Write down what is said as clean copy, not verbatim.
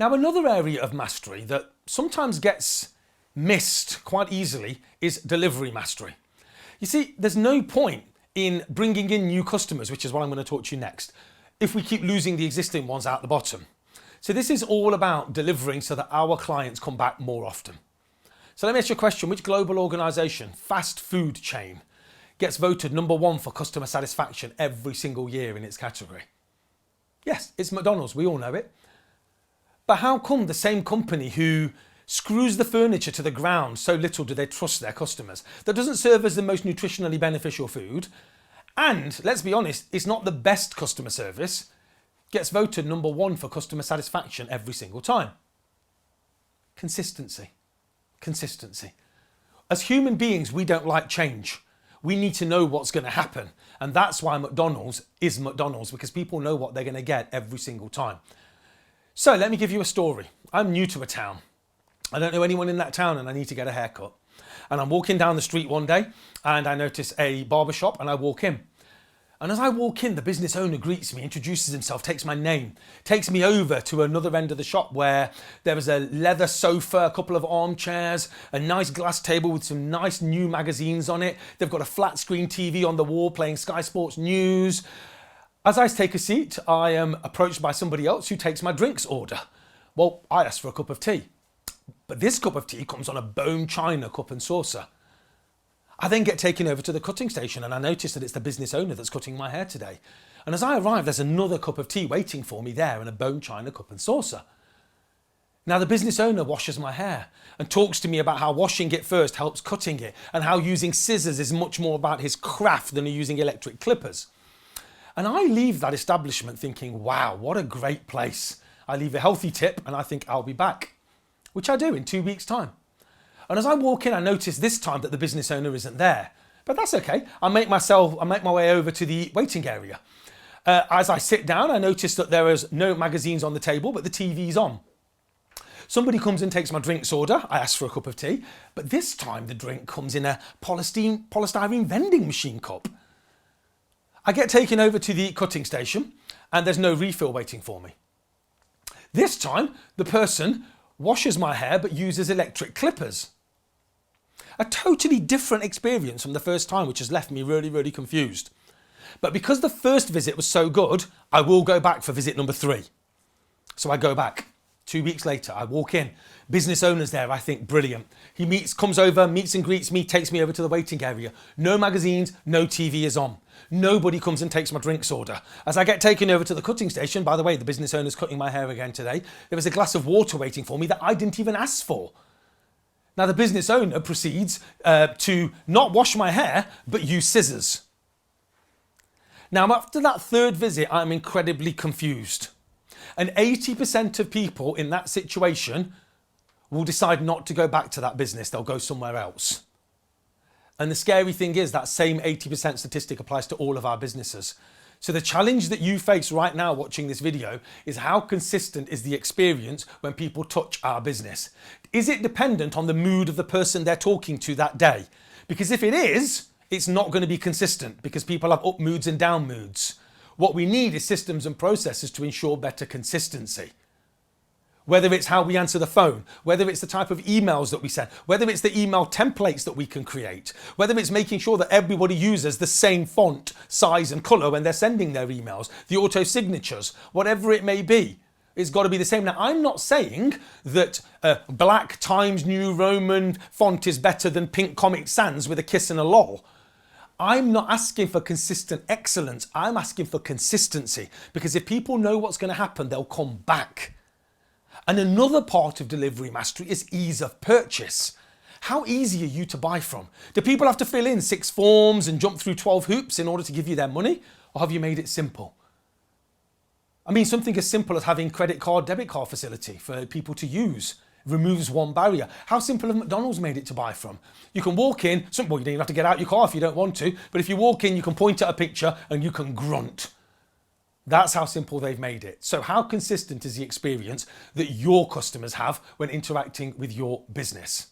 Now, another area of mastery that sometimes gets missed quite easily is delivery mastery. You see, there's no point in bringing in new customers, which is what I'm going to talk to you next, if we keep losing the existing ones out the bottom. So this is all about delivering so that our clients come back more often. So let me ask you a question. Which global organisation, fast food chain, gets voted #1 for customer satisfaction every single year in its category? Yes, it's McDonald's. We all know it. But how come the same company who screws the furniture to the ground, so little do they trust their customers, that doesn't serve as the most nutritionally beneficial food, and let's be honest, it's not the best customer service, gets voted #1 for customer satisfaction every single time? Consistency. Consistency. As human beings, we don't like change. We need to know what's going to happen. And that's why McDonald's is McDonald's, because people know what they're going to get every single time. So let me give you a story. I'm new to a town. I don't know anyone in that town and I need to get a haircut. And I'm walking down the street one day and I notice a barber shop and I walk in. And as I walk in, the business owner greets me, introduces himself, takes my name, takes me over to another end of the shop where there was a leather sofa, a couple of armchairs, a nice glass table with some nice new magazines on it. They've got a flat screen TV on the wall playing Sky Sports News. As I take a seat, I am approached by somebody else who takes my drinks order. Well, I asked for a cup of tea, but this cup of tea comes on a bone china cup and saucer. I then get taken over to the cutting station and I notice that it's the business owner that's cutting my hair today. And as I arrive, there's another cup of tea waiting for me there in a bone china cup and saucer. Now the business owner washes my hair and talks to me about how washing it first helps cutting it and how using scissors is much more about his craft than using electric clippers. And I leave that establishment thinking, wow, what a great place. I leave a healthy tip and I think I'll be back, which I do in 2 weeks' time. And as I walk in, I notice this time that the business owner isn't there. But that's okay. I make my way over to the waiting area. As I sit down, I notice that there is no magazines on the table, but the TV's on. Somebody comes and takes my drinks order. I ask for a cup of tea, but this time the drink comes in a polystyrene vending machine cup. I get taken over to the cutting station and there's no refill waiting for me. This time, the person washes my hair but uses electric clippers. A totally different experience from the first time, which has left me really, really confused. But because the first visit was so good, I will go back for visit #3. So I go back. 2 weeks later, I walk in. Business owner's there, I think brilliant. He comes over, meets and greets me, takes me over to the waiting area. No magazines, no TV is on. Nobody comes and takes my drinks order. As I get taken over to the cutting station, by the way, the business owner's cutting my hair again today, there was a glass of water waiting for me that I didn't even ask for. Now the business owner proceeds to not wash my hair, but use scissors. Now after that third visit, I'm incredibly confused. And 80% of people in that situation will decide not to go back to that business. They'll go somewhere else. And the scary thing is that same 80% statistic applies to all of our businesses. So the challenge that you face right now watching this video is how consistent is the experience when people touch our business? Is it dependent on the mood of the person they're talking to that day? Because if it is, it's not going to be consistent because people have up moods and down moods. What we need is systems and processes to ensure better consistency. Whether it's how we answer the phone, whether it's the type of emails that we send, whether it's the email templates that we can create, whether it's making sure that everybody uses the same font, size and colour when they're sending their emails, the auto signatures, whatever it may be, it's got to be the same. Now, I'm not saying that black Times New Roman font is better than pink Comic Sans with a kiss and a lol. I'm not asking for consistent excellence. I'm asking for consistency, because if people know what's going to happen, they'll come back. And another part of delivery mastery is ease of purchase. How easy are you to buy from? Do people have to fill in 6 forms and jump through 12 hoops in order to give you their money? Or have you made it simple? I mean, something as simple as having credit card, debit card facility for people to use removes one barrier. How simple have McDonald's made it to buy from? You can walk in, well, you don't even have to get out your car if you don't want to, but if you walk in, you can point at a picture and you can grunt. That's how simple they've made it. So how consistent is the experience that your customers have when interacting with your business?